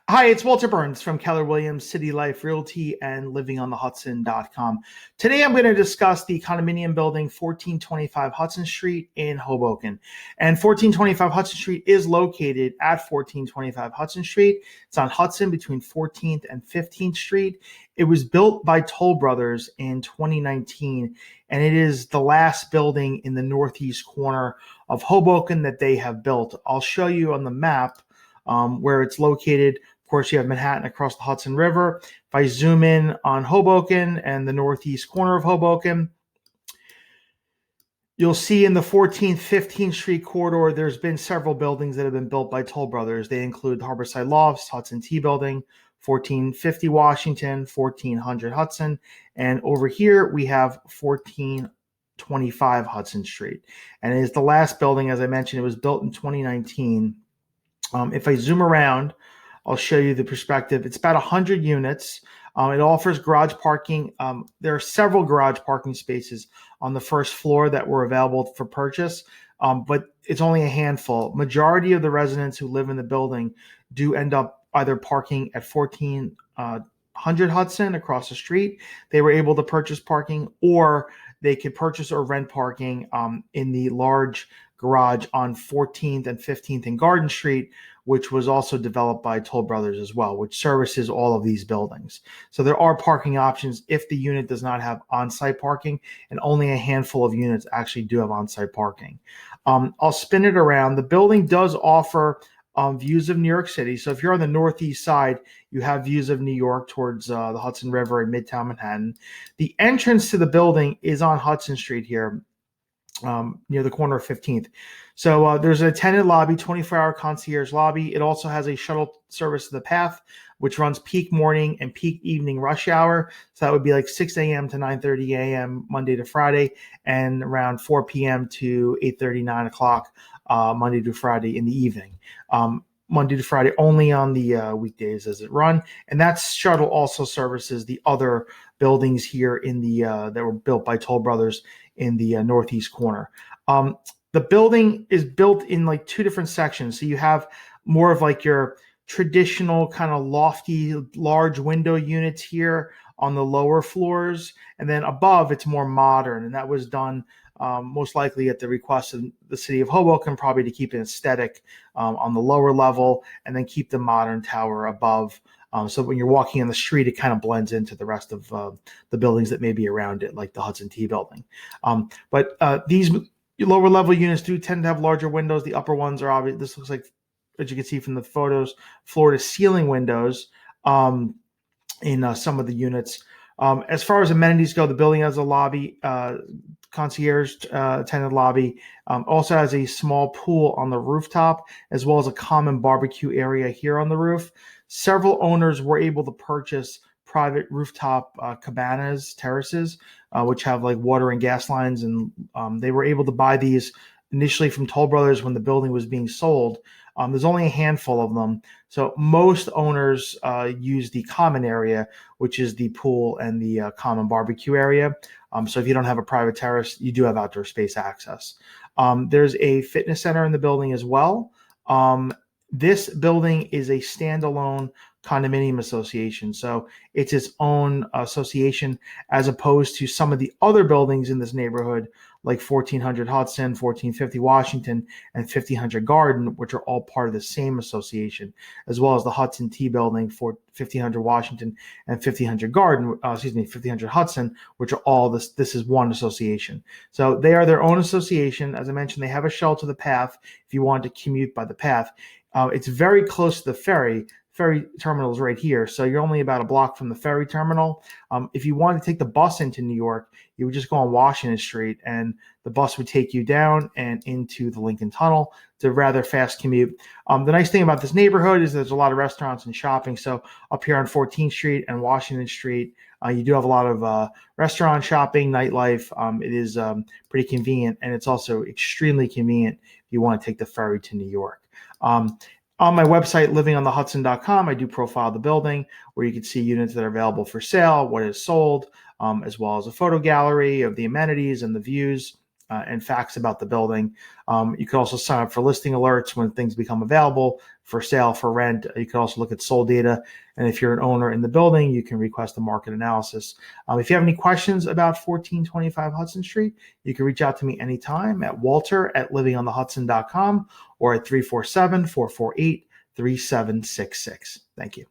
Hi, it's Walter Burns from Keller Williams City Life Realty and livingonthehudson.com. Today I'm going to discuss the condominium building 1425 Hudson Street in Hoboken. And 1425 Hudson Street is located at 1425 Hudson Street. It's on Hudson between 14th and 15th Street. It was built by Toll Brothers in 2019, and it is the last building in the northeast corner of Hoboken that they have built. I'll show you on the map where it's located. Of course, you have Manhattan across the Hudson River. If I zoom in on Hoboken and the northeast corner of Hoboken, you'll see in the 14th, 15th Street corridor, there's been several buildings that have been built by Toll Brothers. They include Harborside Lofts, Hudson T Building, 1450 Washington, 1400 Hudson, and over here we have 1425 Hudson Street. And it is the last building, as I mentioned, it was built in 2019. If I zoom around, I'll show you the perspective. It's about 100 units. It offers garage parking. There are several garage parking spaces on the first floor that were available for purchase, but it's only a handful. Majority of the residents who live in the building do end up either parking at 1400 Hudson across the street. They were able to purchase parking, or they could purchase or rent parking in the large garage on 14th and 15th and Garden Street, which was also developed by Toll Brothers as well, which services all of these buildings. So there are parking options if the unit does not have on-site parking, and only a handful of units actually do have on-site parking. I'll spin it around. The building does offer views of New York City. So if you're on the northeast side, you have views of New York towards the Hudson River and Midtown Manhattan. The entrance to the building is on Hudson Street here, near the corner of 15th. So there's a tenant lobby, 24-hour concierge lobby. It also has a shuttle service to the path, which runs peak morning and peak evening rush hour. So that would be like 6 a.m. to 9:30 a.m. Monday to Friday, and around 4 p.m. to 8:30, 9 o'clock Monday to Friday in the evening. Monday to Friday only on the weekdays as it run. And that shuttle also services the other buildings here in the that were built by Toll Brothers in the northeast corner. The building is built in like two different sections. So you have more of like your traditional kind of lofty, large window units here on the lower floors. And then above, it's more modern. And that was done most likely at the request of the city of Hoboken, probably to keep it aesthetic on the lower level, and then keep the modern tower above. So when you're walking on the street, it kind of blends into the rest of the buildings that may be around it, like the Hudson T Building. But these lower level units do tend to have larger windows. The upper ones are obvious. This looks like, as you can see from the photos, floor to ceiling windows in some of the units. As far as amenities go, the building has a lobby, concierge tenant lobby, also has a small pool on the rooftop, as well as a common barbecue area here on the roof. Several owners were able to purchase private rooftop cabanas, terraces, which have like water and gas lines, and they were able to buy these initially from Toll Brothers when the building was being sold. There's only a handful of them. So most owners use the common area, which is the pool and the common barbecue area. So if you don't have a private terrace, you do have outdoor space access. There's a fitness center in the building as well. This building is a standalone condominium association. So it's its own association, as opposed to some of the other buildings in this neighborhood, like 1400 Hudson, 1450 Washington, and 1500 Garden, which are all part of the same association, as well as the Hudson T Building for 1500 Washington and 1500 Garden, 1500 Hudson, which are all this is one association. So they are their own association. As I mentioned, they have a shuttle to the path if you want to commute by the path. It's very close to the ferry. Ferry terminal is right here, so you're only about a block from the ferry terminal. If you want to take the bus into New York, you would just go on Washington Street, and the bus would take you down and into the Lincoln Tunnel. It's a rather fast commute. The nice thing about this neighborhood is there's a lot of restaurants and shopping. So up here on 14th Street and Washington Street, you do have a lot of restaurant shopping, nightlife. It is pretty convenient, and it's also extremely convenient if you want to take the ferry to New York. On my website, livingonthehudson.com, I do profile the building, where you can see units that are available for sale, what is sold, as well as a photo gallery of the amenities and the views, and facts about the building. You can also sign up for listing alerts when things become available for sale, for rent. You can also look at sold data. And if you're an owner in the building, you can request a market analysis. If you have any questions about 1425 Hudson Street, you can reach out to me anytime at walter@livingonthehudson.com or at 347-448-3766. Thank you.